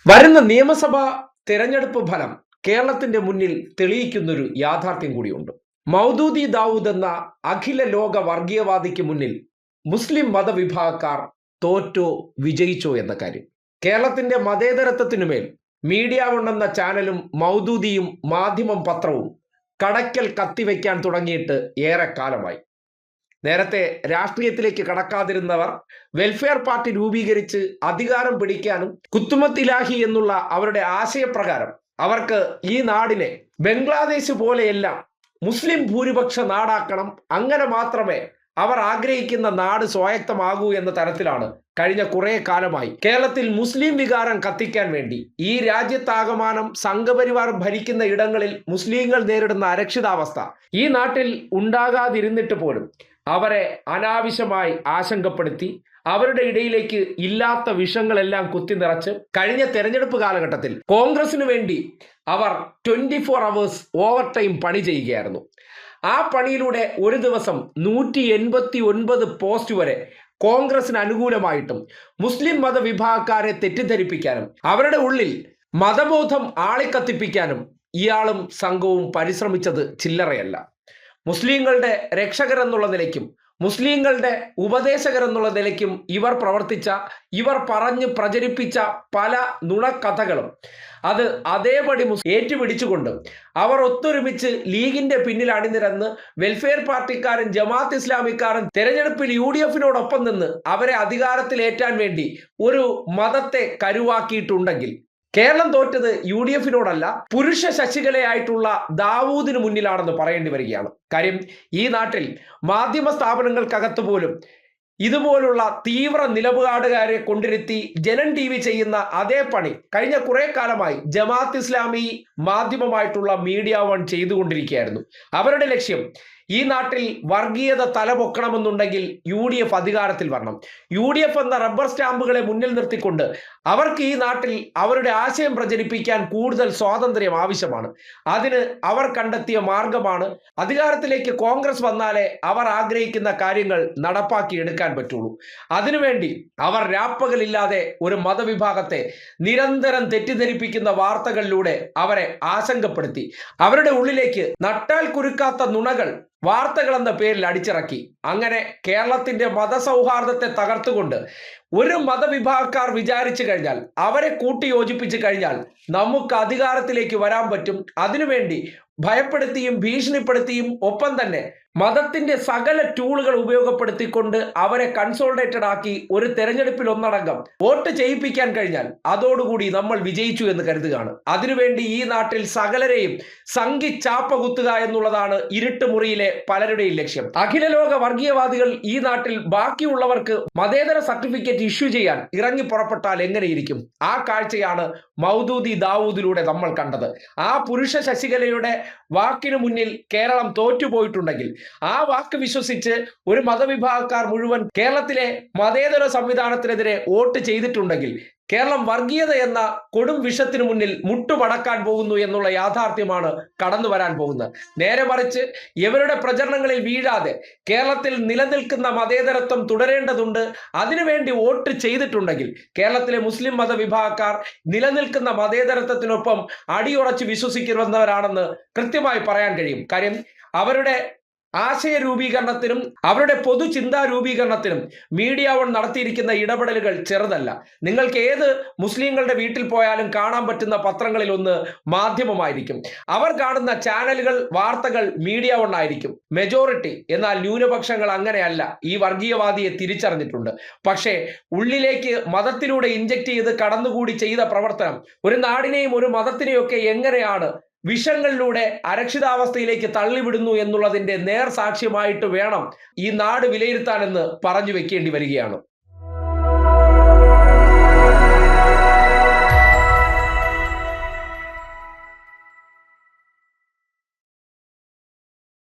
വരുന്ന നിയമസഭാ തെരഞ്ഞെടുപ്പ് ഫലം കേരളത്തിന്റെ മുന്നിൽ തെളിയിക്കുന്നൊരു യാഥാർത്ഥ്യം കൂടിയുണ്ട്. മൗദൂദി ദാവൂദ് എന്ന അഖില ലോക വർഗീയവാദിക്ക് മുന്നിൽ മുസ്ലിം മതവിഭാഗക്കാർ തോറ്റോ വിജയിച്ചോ എന്ന കാര്യം. കേരളത്തിന്റെ മതേതരത്വത്തിനുമേൽ മീഡിയ വൺ എന്ന ചാനലും മൗദൂദിയും മാധ്യമം പത്രവും കടക്കൽ കത്തിവെക്കാൻ തുടങ്ങിയിട്ട് ഏറെ കാലമായി. നേരത്തെ രാഷ്ട്രീയത്തിലേക്ക് കടക്കാതിരുന്നവർ വെൽഫെയർ പാർട്ടി രൂപീകരിച്ച് അധികാരം പിടിക്കാനും കുത്തുമത്ത് ഇലാഹി എന്നുള്ള അവരുടെ ആശയപ്രകാരം അവർക്ക് ഈ നാടിനെ ബംഗ്ലാദേശ് പോലെയെല്ലാം മുസ്ലിം ഭൂരിപക്ഷ നാടാക്കണം, അങ്ങനെ മാത്രമേ അവർ ആഗ്രഹിക്കുന്ന നാട് സ്വായത്തമാകൂ എന്ന തരത്തിലാണ് കഴിഞ്ഞ കുറെ കാലമായി കേരളത്തിൽ മുസ്ലിം വികാരം കത്തിക്കാൻ വേണ്ടി ഈ രാജ്യത്താകമാനം സംഘപരിവാർ ഭരിക്കുന്ന ഇടങ്ങളിൽ മുസ്ലിങ്ങൾ നേരിടുന്ന അരക്ഷിതാവസ്ഥ ഈ നാട്ടിൽ ഉണ്ടാകാതിരുന്നിട്ട് പോലും അവരെ അനാവശ്യമായി ആശങ്കപ്പെടുത്തി അവരുടെ ഇടയിലേക്ക് ഇല്ലാത്ത വിഷങ്ങളെല്ലാം കുത്തി നിറച്ച് കഴിഞ്ഞ തെരഞ്ഞെടുപ്പ് കാലഘട്ടത്തിൽ കോൺഗ്രസിന് വേണ്ടി അവർ 24 അവേഴ്സ് ഓവർ ടൈം പണി ചെയ്യുകയായിരുന്നു. ആ പണിയിലൂടെ ഒരു ദിവസം 189 പോസ്റ്റ് വരെ കോൺഗ്രസിന് അനുകൂലമായിട്ടും മുസ്ലിം മതവിഭാഗക്കാരെ തെറ്റിദ്ധരിപ്പിക്കാനും അവരുടെ ഉള്ളിൽ മതബോധം ആളിക്കത്തിപ്പിക്കാനും ഇയാളും സംഘവും പരിശ്രമിച്ചത് ചില്ലറയല്ല. മുസ്ലിങ്ങളുടെ രക്ഷകരെന്നുള്ള നിലയ്ക്കും മുസ്ലിങ്ങളുടെ ഉപദേശകരെന്നുള്ള നിലയ്ക്കും ഇവർ പ്രവർത്തിച്ച, ഇവർ പറഞ്ഞ് പ്രചരിപ്പിച്ച പല നുണക്കഥകളും അത് അതേപടി ഏറ്റുപിടിച്ചുകൊണ്ട് അവർ ഒത്തൊരുമിച്ച് ലീഗിന്റെ പിന്നിൽ അണിനിരന്ന് വെൽഫെയർ പാർട്ടിക്കാരും ജമാഅത്ത് ഇസ്ലാമിക്കാരും തെരഞ്ഞെടുപ്പിൽ UDF-നോടൊപ്പം നിന്ന് അവരെ അധികാരത്തിലേറ്റാൻ വേണ്ടി ഒരു മതത്തെ കരുവാക്കിയിട്ടുണ്ടെങ്കിൽ കേരളം തോറ്റത് UDF-നോടല്ല, പുരുഷ ശശികലയായിട്ടുള്ള ദാവൂദിന് മുന്നിലാണെന്ന് പറയേണ്ടി വരികയാണ്. കാര്യം ഈ നാട്ടിൽ മാധ്യമ സ്ഥാപനങ്ങൾക്കകത്ത് പോലും ഇതുപോലുള്ള തീവ്ര നിലപാടുകാരെ കൊണ്ടിരുത്തി ജനൻ TV ചെയ്യുന്ന അതേ പണി കഴിഞ്ഞ കുറെ കാലമായി ജമാഅത്ത് ഇസ്ലാമി മാധ്യമമായിട്ടുള്ള മീഡിയ വൺ ചെയ്തുകൊണ്ടിരിക്കുകയായിരുന്നു. അവരുടെ ലക്ഷ്യം ഈ നാട്ടിൽ വർഗീയത തലപൊക്കണമെന്നുണ്ടെങ്കിൽ UDF അധികാരത്തിൽ വരണം. UDF എന്ന റബ്ബർ സ്റ്റാമ്പുകളെ മുന്നിൽ നിർത്തിക്കൊണ്ട് അവർക്ക് ഈ നാട്ടിൽ അവരുടെ ആശയം പ്രചരിപ്പിക്കാൻ കൂടുതൽ സ്വാതന്ത്ര്യം ആവശ്യമാണ്. അതിന് അവർ കണ്ടെത്തിയ മാർഗമാണ് അധികാരത്തിലേക്ക് കോൺഗ്രസ് വന്നാലേ അവർ ആഗ്രഹിക്കുന്ന കാര്യങ്ങൾ നടപ്പാക്കി എടുക്കാൻ പറ്റുള്ളൂ. അതിനുവേണ്ടി അവർ രാപ്പകലില്ലാതെ ഒരു മതവിഭാഗത്തെ നിരന്തരം തെറ്റിദ്ധരിപ്പിക്കുന്ന വാർത്തകളിലൂടെ അവരെ ആശങ്കപ്പെടുത്തി അവരുടെ ഉള്ളിലേക്ക് നട്ടാൽ കുരുക്കാത്ത നുണകൾ വാർത്തകൾ എന്ന പേരിൽ അടിച്ചിറക്കി. അങ്ങനെ കേരളത്തിന്റെ മതസൗഹാർദ്ദത്തെ തകർത്തുകൊണ്ട് ഒരു മതവിഭാഗക്കാർ വിചാരിച്ചു കഴിഞ്ഞാൽ, അവരെ കൂട്ടിയോജിപ്പിച്ചു കഴിഞ്ഞാൽ നമുക്ക് അധികാരത്തിലേക്ക് വരാൻ പറ്റും. അതിനുവേണ്ടി ഭയപ്പെടുത്തിയും ഭീഷണിപ്പെടുത്തിയും ഒപ്പം തന്നെ മതത്തിന്റെ സകല ടൂളുകൾ ഉപയോഗപ്പെടുത്തിക്കൊണ്ട് അവരെ കൺസോൾട്ടേറ്റഡ് ആക്കി ഒരു തെരഞ്ഞെടുപ്പിൽ ഒന്നടങ്കം വോട്ട് ചെയ്യിപ്പിക്കാൻ കഴിഞ്ഞാൽ അതോടുകൂടി നമ്മൾ വിജയിച്ചു എന്ന് കരുതുകയാണ്. അതിനുവേണ്ടി ഈ നാട്ടിൽ സകലരെയും സംഘി ചാപ്പ കുത്തുക എന്നുള്ളതാണ് ഇരുട്ടുമുറിയിലെ പലരുടെയും ലക്ഷ്യം. അഖില ലോക വർഗീയവാദികൾ ഈ നാട്ടിൽ ബാക്കിയുള്ളവർക്ക് മതേതര സർട്ടിഫിക്കറ്റ് ഇഷ്യൂ ചെയ്യാൻ ഇറങ്ങി പുറപ്പെട്ടാൽ എങ്ങനെയിരിക്കും? ആ കാഴ്ചയാണ് മൗദൂദി ദാവൂദിലൂടെ നമ്മൾ കണ്ടത്. ആ പുരുഷ ശശികലയുടെ വാക്കിനു മുന്നിൽ കേരളം തോറ്റുപോയിട്ടുണ്ടെങ്കിൽ, ആ വാക്ക് വിശ്വസിച്ച് ഒരു മതവിഭാഗക്കാർ മുഴുവൻ കേരളത്തിലെ മതേതര സംവിധാനത്തിനെതിരെ വോട്ട് ചെയ്തിട്ടുണ്ടെങ്കിൽ കേരളം വർഗീയത എന്ന കൊടും വിഷത്തിനു മുന്നിൽ മുട്ടുമടക്കാൻ പോകുന്നു എന്നുള്ള യാഥാർത്ഥ്യമാണ് കടന്നു വരാൻ പോകുന്നത്. നേരെ മറിച്ച് ഇവരുടെ പ്രചരണങ്ങളിൽ വീഴാതെ കേരളത്തിൽ നിലനിൽക്കുന്ന മതേതരത്വം തുടരേണ്ടതുണ്ട്. അതിനുവേണ്ടി വോട്ട് ചെയ്തിട്ടുണ്ടെങ്കിൽ കേരളത്തിലെ മുസ്ലിം മതവിഭാഗക്കാർ നിലനിൽക്കുന്ന മതേതരത്വത്തിനൊപ്പം അടിയുറച്ച് വിശ്വസിക്കുന്നവരാണെന്ന് കൃത്യമായി പറയാൻ കഴിയും. കാര്യം അവരുടെ ആശയ രൂപീകരണത്തിനും അവരുടെ പൊതു ചിന്താ രൂപീകരണത്തിനും മീഡിയ വൺ നടത്തിയിരിക്കുന്ന ഇടപെടലുകൾ ചെറുതല്ല. നിങ്ങൾക്ക് ഏത് മുസ്ലിങ്ങളുടെ വീട്ടിൽ പോയാലും കാണാൻ പറ്റുന്ന പത്രങ്ങളിൽ ഒന്ന് മാധ്യമമായിരിക്കും. അവർ കാണുന്ന ചാനലുകൾ, വാർത്തകൾ മീഡിയ വൺ ആയിരിക്കും മെജോറിറ്റി. എന്നാൽ ന്യൂനപക്ഷങ്ങൾ അങ്ങനെയല്ല, ഈ വർഗീയവാദിയെ തിരിച്ചറിഞ്ഞിട്ടുണ്ട്. പക്ഷേ ഉള്ളിലേക്ക് മതത്തിലൂടെ ഇൻജക്ട് ചെയ്ത് കടന്നുകൂടി ചെയ്ത പ്രവർത്തനം ഒരു നാടിനെയും ഒരു മതത്തിനെയൊക്കെ എങ്ങനെയാണ് വിഷങ്ങളിലൂടെ അരക്ഷിതാവസ്ഥയിലേക്ക് തള്ളിവിടുന്നു എന്നുള്ളതിന്റെ നേർ സാക്ഷ്യമായിട്ട് വേണം ഈ നാട് വിലയിരുത്താനെന്ന് പറഞ്ഞു വെക്കേണ്ടി വരികയാണ്.